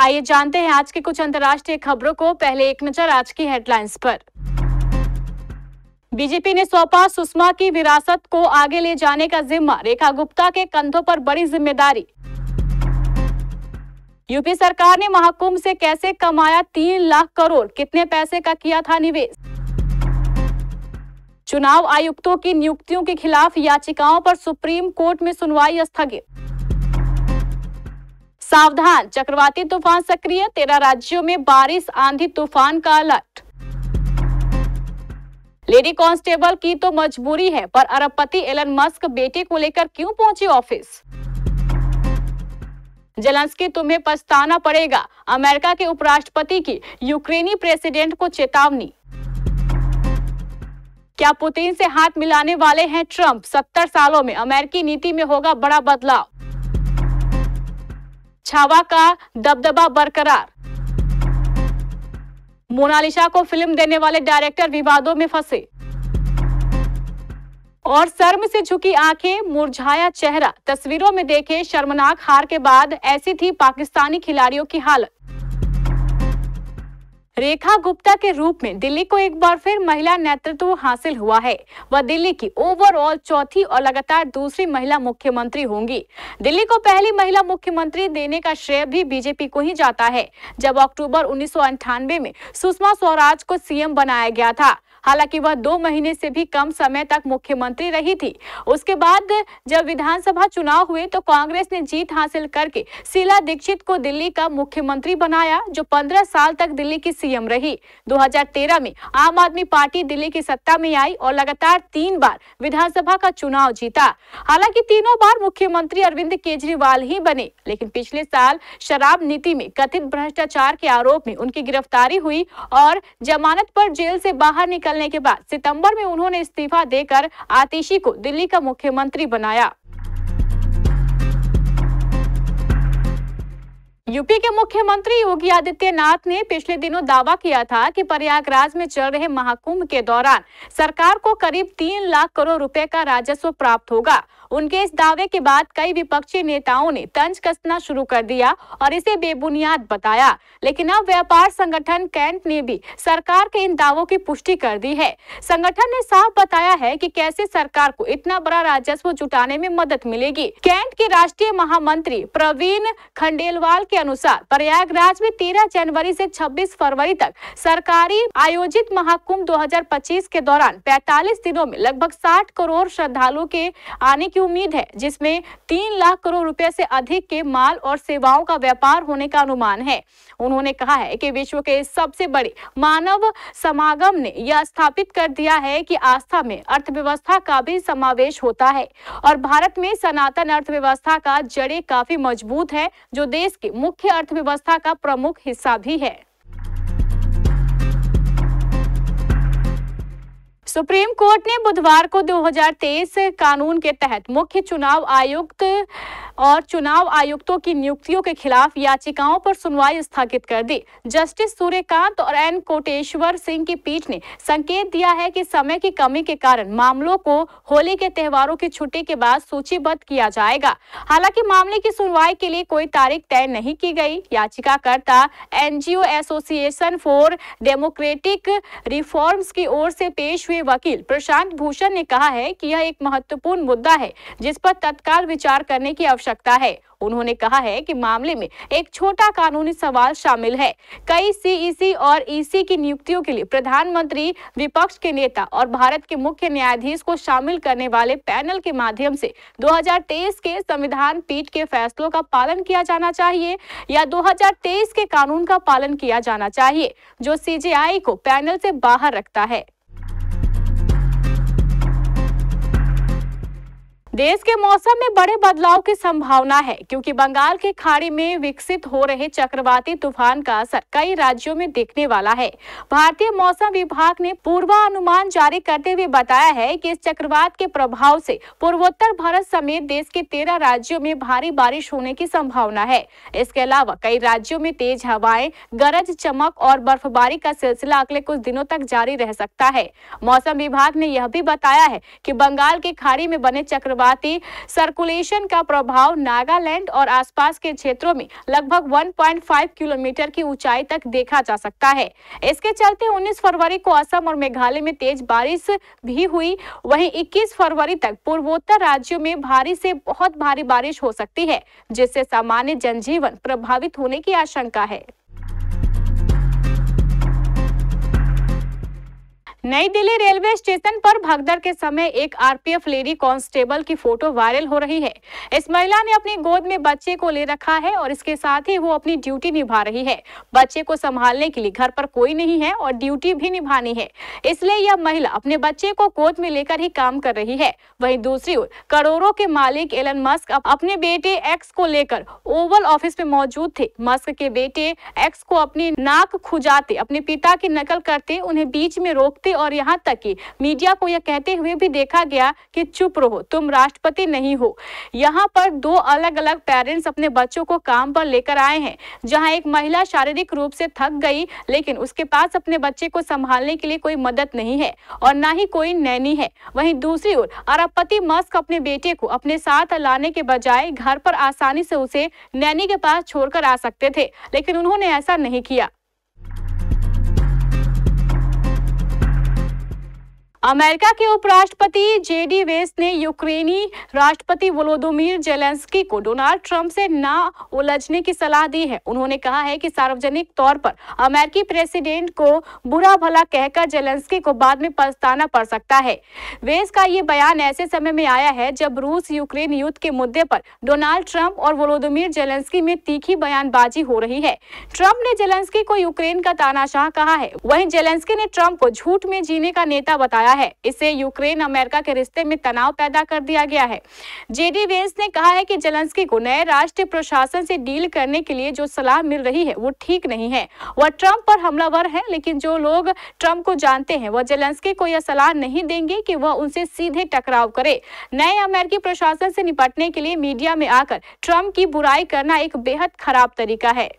आइए जानते हैं आज के कुछ अंतर्राष्ट्रीय खबरों को। पहले एक नजर आज की हेडलाइंस पर। बीजेपी ने सौंपा सुषमा की विरासत को आगे ले जाने का जिम्मा, रेखा गुप्ता के कंधों पर बड़ी जिम्मेदारी। यूपी सरकार ने महाकुंभ से कैसे कमाया 3 लाख करोड़, कितने पैसे का किया था निवेश। चुनाव आयुक्तों की नियुक्तियों के खिलाफ याचिकाओं पर सुप्रीम कोर्ट में सुनवाई स्थगित। सावधान, चक्रवाती तूफान सक्रिय, 13 राज्यों में बारिश आंधी तूफान का अलर्ट। लेडी कांस्टेबल की तो मजबूरी है, पर अरबपति एलन मस्क बेटे को लेकर क्यों पहुंचे ऑफिस। जेलेंस्की, तुम्हें पछताना पड़ेगा, अमेरिका के उपराष्ट्रपति की यूक्रेनी प्रेसिडेंट को चेतावनी। क्या पुतिन से हाथ मिलाने वाले हैं ट्रंप, 70 सालों में अमेरिकी नीति में होगा बड़ा बदलाव। छावा का दबदबा बरकरार, मोनालिसा को फिल्म देने वाले डायरेक्टर विवादों में फंसे। और शर्म से झुकी आंखें, मुरझाया चेहरा, तस्वीरों में देखे शर्मनाक हार के बाद ऐसी थी पाकिस्तानी खिलाड़ियों की हालत। रेखा गुप्ता के रूप में दिल्ली को एक बार फिर महिला नेतृत्व हासिल हुआ है। वह दिल्ली की ओवरऑल चौथी और लगातार दूसरी महिला मुख्यमंत्री होंगी। दिल्ली को पहली महिला मुख्यमंत्री देने का श्रेय भी बीजेपी को ही जाता है, जब अक्टूबर 1998 में सुषमा स्वराज को सीएम बनाया गया था। हालांकि वह 2 महीने से भी कम समय तक मुख्यमंत्री रही थी। उसके बाद जब विधानसभा चुनाव हुए तो कांग्रेस ने जीत हासिल करके शीला दीक्षित को दिल्ली का मुख्यमंत्री बनाया, जो 15 साल तक दिल्ली की सीएम रही। 2013 में आम आदमी पार्टी दिल्ली की सत्ता में आई और लगातार 3 बार विधानसभा का चुनाव जीता। हालांकि तीनों बार मुख्यमंत्री अरविंद केजरीवाल ही बने, लेकिन पिछले साल शराब नीति में कथित भ्रष्टाचार के आरोप में उनकी गिरफ्तारी हुई और जमानत पर जेल से बाहर निकलने के बाद सितंबर में उन्होंने इस्तीफा देकर आतिशी को दिल्ली का मुख्यमंत्री बनाया। यूपी के मुख्यमंत्री योगी आदित्यनाथ ने पिछले दिनों दावा किया था कि प्रयागराज में चल रहे महाकुंभ के दौरान सरकार को करीब 3 लाख करोड़ रुपए का राजस्व प्राप्त होगा। उनके इस दावे के बाद कई विपक्षी नेताओं ने तंज कसना शुरू कर दिया और इसे बेबुनियाद बताया, लेकिन अब व्यापार संगठन कैंट ने भी सरकार के इन दावों की पुष्टि कर दी है। संगठन ने साफ बताया है कि कैसे सरकार को इतना बड़ा राजस्व जुटाने में मदद मिलेगी। कैंट के राष्ट्रीय महामंत्री प्रवीण खंडेलवाल के अनुसार प्रयागराज में 13 जनवरी से 26 फरवरी तक सरकारी आयोजित महाकुंभ 2025 के दौरान 45 दिनों में लगभग 60 करोड़ श्रद्धालुओं के आने की उम्मीद है, जिसमें 3 लाख करोड़ रुपए से अधिक के माल और सेवाओं का व्यापार होने का अनुमान है। उन्होंने कहा है कि विश्व के सबसे बड़े मानव समागम ने यह स्थापित कर दिया है कि आस्था में अर्थव्यवस्था का भी समावेश होता है और भारत में सनातन अर्थव्यवस्था का जड़ें काफी मजबूत है, जो देश की मुख्य अर्थव्यवस्था का प्रमुख हिस्सा भी है। सुप्रीम कोर्ट ने बुधवार को 2023 कानून के तहत मुख्य चुनाव आयुक्त और चुनाव आयुक्तों की नियुक्तियों के खिलाफ याचिकाओं पर सुनवाई स्थगित कर दी। जस्टिस सूर्यकांत और एन कोटेश्वर सिंह की पीठ ने संकेत दिया है कि समय की कमी के कारण मामलों को होली के त्योहारों की छुट्टी के बाद सूचीबद्ध किया जाएगा। हालांकि मामले की सुनवाई के लिए कोई तारीख तय नहीं की गई। याचिकाकर्ता NGO association for democratic reforms की ओर से पेश हुए वकील प्रशांत भूषण ने कहा है कि यह एक महत्वपूर्ण मुद्दा है जिस पर तत्काल विचार करने की आवश्यकता है। उन्होंने कहा है कि मामले में एक छोटा कानूनी सवाल शामिल है। कई सीईसी और ईसी की नियुक्तियों के लिए प्रधानमंत्री, विपक्ष के नेता और भारत के मुख्य न्यायाधीश को शामिल करने वाले पैनल के माध्यम से 2023 के संविधान पीठ के फैसलों का पालन किया जाना चाहिए या 2023 के कानून का पालन किया जाना चाहिए, जो सीजेआई को पैनल से बाहर रखता है। देश के मौसम में बड़े बदलाव की संभावना है, क्योंकि बंगाल की खाड़ी में विकसित हो रहे चक्रवाती तूफान का असर कई राज्यों में दिखने वाला है। भारतीय मौसम विभाग ने पूर्वानुमान जारी करते हुए बताया है कि इस चक्रवात के प्रभाव से पूर्वोत्तर भारत समेत देश के 13 राज्यों में भारी बारिश होने की संभावना है। इसके अलावा कई राज्यों में तेज हवाएं, गरज चमक और बर्फबारी का सिलसिला अगले कुछ दिनों तक जारी रह सकता है। मौसम विभाग ने यह भी बताया है कि बंगाल की खाड़ी में बने चक्रवाती चक्रवाती सर्कुलेशन का प्रभाव नागालैंड और आसपास के क्षेत्रों में लगभग 1.5 किलोमीटर की ऊंचाई तक देखा जा सकता है। इसके चलते 19 फरवरी को असम और मेघालय में तेज बारिश भी हुई। वहीं 21 फरवरी तक पूर्वोत्तर राज्यों में भारी से बहुत भारी बारिश हो सकती है, जिससे सामान्य जनजीवन प्रभावित होने की आशंका है। नई दिल्ली रेलवे स्टेशन पर भगदड़ के समय एक आरपीएफ लेडी कांस्टेबल की फोटो वायरल हो रही है। इस महिला ने अपनी गोद में बच्चे को ले रखा है और इसके साथ ही वो अपनी ड्यूटी निभा रही है। बच्चे को संभालने के लिए घर पर कोई नहीं है और ड्यूटी भी निभानी है, इसलिए यह महिला अपने बच्चे को गोद में लेकर ही काम कर रही है। वहीं दूसरी ओर करोड़ों के मालिक एलन मस्क अपने बेटे एक्स को लेकर ओवल ऑफिस में मौजूद थे। मस्क के बेटे एक्स को अपनी नाक खुजाते, अपने पिता की नकल करते, उन्हें बीच में रोकते और यहां तक कि मीडिया को यह कहते हुए भी देखा गया कि चुप रहो, तुम राष्ट्रपति नहीं हो। यहां पर दो अलग अलग पेरेंट्स अपने बच्चों को काम पर लेकर आए हैं, जहां एक महिला शारीरिक रूप से थक गई, लेकिन उसके पास अपने बच्चे को संभालने के लिए कोई मदद नहीं है और ना ही कोई नैनी है। वहीं दूसरी ओर अरबपति मस्क अपने बेटे को अपने साथ लाने के बजाय घर पर आसानी से उसे नैनी के पास छोड़कर आ सकते थे, लेकिन उन्होंने ऐसा नहीं किया। अमेरिका के उपराष्ट्रपति जेडी वेंस ने यूक्रेनी राष्ट्रपति वोलोदिमीर जेलेंस्की को डोनाल्ड ट्रंप से ना उलझने की सलाह दी है। उन्होंने कहा है कि सार्वजनिक तौर पर अमेरिकी प्रेसिडेंट को बुरा भला कहकर जेलेंस्की को बाद में पछताना पड़ सकता है। वेंस का ये बयान ऐसे समय में आया है जब रूस यूक्रेन युद्ध के मुद्दे पर डोनाल्ड ट्रंप और वोलोदिमीर जेलेंस्की में तीखी बयानबाजी हो रही है। ट्रंप ने जेलेंस्की को यूक्रेन का तानाशाह कहा है, वहीं जेलेंस्की ने ट्रंप को झूठ में जीने का नेता बताया है। इससे यूक्रेन अमेरिका के रिश्ते में तनाव पैदा कर दिया गया है। जेडी वेंस ने कहा है कि जेलेंस्की को नए राष्ट्रीय प्रशासन से डील करने के लिए जो सलाह मिल रही है वो ठीक नहीं है। वह ट्रंप पर हमलावर है, लेकिन जो लोग ट्रंप को जानते हैं वह जेलेंस्की को यह सलाह नहीं देंगे कि वह उनसे सीधे टकराव करे। नए अमेरिकी प्रशासन से निपटने के लिए मीडिया में आकर ट्रंप की बुराई करना एक बेहद खराब तरीका है।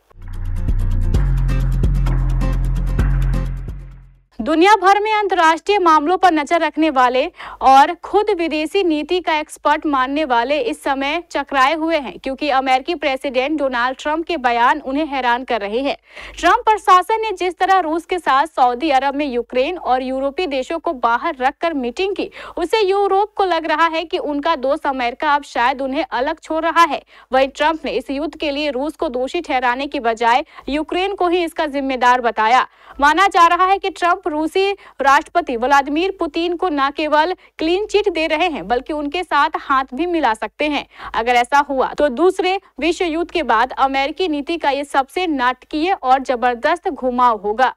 दुनिया भर में अंतर्राष्ट्रीय मामलों पर नजर रखने वाले और खुद विदेशी नीति का एक्सपर्ट मानने वाले इस समय चकराए हुए हैं, क्योंकि अमेरिकी प्रेसिडेंट डोनाल्ड ट्रंप के बयान उन्हें हैरान कर रहे हैं। ट्रंप प्रशासन ने जिस तरह रूस के साथ सऊदी अरब में यूक्रेन और यूरोपीय देशों को बाहर रखकर मीटिंग की, उससे यूरोप को लग रहा है कि उनका दोस्त अमेरिका अब शायद उन्हें अलग छोड़ रहा है। वहीं ट्रंप ने इस युद्ध के लिए रूस को दोषी ठहराने की बजाय यूक्रेन को ही इसका जिम्मेदार बताया। माना जा रहा है कि ट्रंप रूसी राष्ट्रपति व्लादिमीर पुतिन को न केवल क्लीन चिट दे रहे हैं, बल्कि उनके साथ हाथ भी मिला सकते हैं। अगर ऐसा हुआ तो दूसरे विश्व युद्ध के बाद अमेरिकी नीति का ये सबसे नाटकीय और जबरदस्त घुमाव होगा।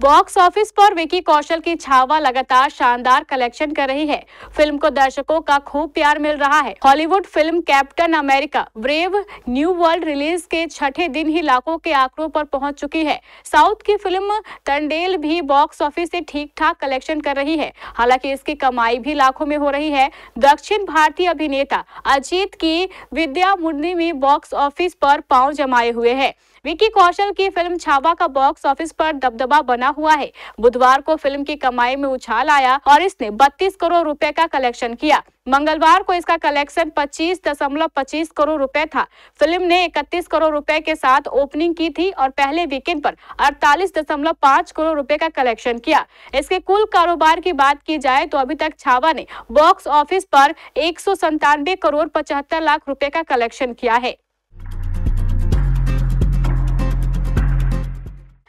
बॉक्स ऑफिस पर विकी कौशल की छावा लगातार शानदार कलेक्शन कर रही है। फिल्म को दर्शकों का खूब प्यार मिल रहा है। Hollywood film captain America brave new world release के छठे दिन ही लाखों के आंकड़ों पर पहुंच चुकी है। साउथ की फिल्म टंडेल भी बॉक्स ऑफिस से ठीक ठाक कलेक्शन कर रही है, हालांकि इसकी कमाई भी लाखों में हो रही है। दक्षिण भारतीय अभिनेता अजीत की विद्या मुन्नी में बॉक्स ऑफिस पर पांव जमाए हुए है। विकी कौशल की फिल्म छावा का बॉक्स ऑफिस पर दबदबा बना हुआ है। बुधवार को फिल्म की कमाई में उछाल आया और इसने 32 करोड़ रुपए का कलेक्शन किया। मंगलवार को इसका कलेक्शन 25.25 करोड़ रुपए था। फिल्म ने 31 करोड़ रुपए के साथ ओपनिंग की थी और पहले वीकेंड पर 48.5 करोड़ रुपए का कलेक्शन किया। इसके कुल कारोबार की बात की जाए तो अभी तक छावा ने बॉक्स ऑफिस पर 197 करोड़ 75 लाख रुपए का कलेक्शन किया है।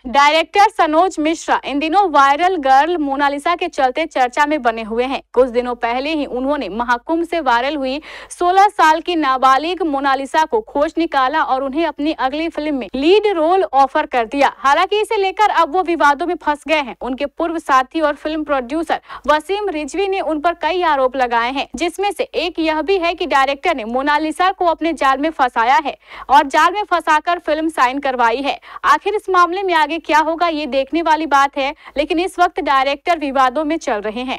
डायरेक्टर सनोज मिश्रा इन दिनों वायरल गर्ल मोनालिसा के चलते चर्चा में बने हुए हैं। कुछ दिनों पहले ही उन्होंने महाकुंभ से वायरल हुई 16 साल की नाबालिग मोनालिसा को खोज निकाला और उन्हें अपनी अगली फिल्म में लीड रोल ऑफर कर दिया। हालांकि इसे लेकर अब वो विवादों में फंस गए हैं। उनके पूर्व साथी और फिल्म प्रोड्यूसर वसीम रिजवी ने उन पर कई आरोप लगाए हैं, जिसमें से एक यह भी है कि डायरेक्टर ने मोनालिसा को अपने जाल में फंसाया है और जाल में फंसाकर फिल्म साइन करवाई है। आखिर इस मामले में आगे क्या होगा ये देखने वाली बात है, लेकिन इस वक्त डायरेक्टर विवादों में चल रहे हैं।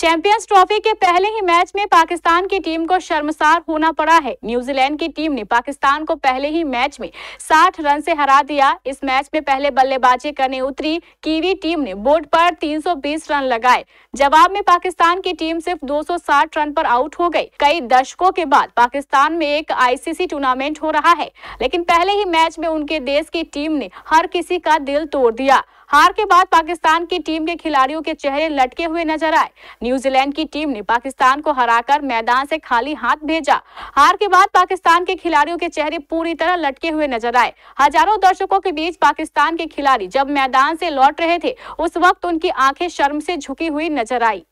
चैंपियंस ट्रॉफी के पहले ही मैच में पाकिस्तान की टीम को शर्मसार होना पड़ा है। न्यूजीलैंड की टीम ने पाकिस्तान को पहले ही मैच में 60 रन से हरा दिया। इस मैच में पहले बल्लेबाजी करने उतरी कीवी टीम ने बोर्ड पर 320 रन लगाए। जवाब में पाकिस्तान की टीम सिर्फ 260 रन पर आउट हो गई। कई दशकों के बाद पाकिस्तान में एक आईसीसी टूर्नामेंट हो रहा है, लेकिन पहले ही मैच में उनके देश की टीम ने हर किसी का दिल तोड़ दिया। हार के बाद पाकिस्तान की टीम के खिलाड़ियों के चेहरे लटके हुए नजर आए। न्यूजीलैंड की टीम ने पाकिस्तान को हराकर मैदान से खाली हाथ भेजा। हार के बाद पाकिस्तान के खिलाड़ियों के चेहरे पूरी तरह लटके हुए नजर आए। हजारों दर्शकों के बीच पाकिस्तान के खिलाड़ी जब मैदान से लौट रहे थे, उस वक्त उनकी आंखें शर्म से झुकी हुई नजर आई।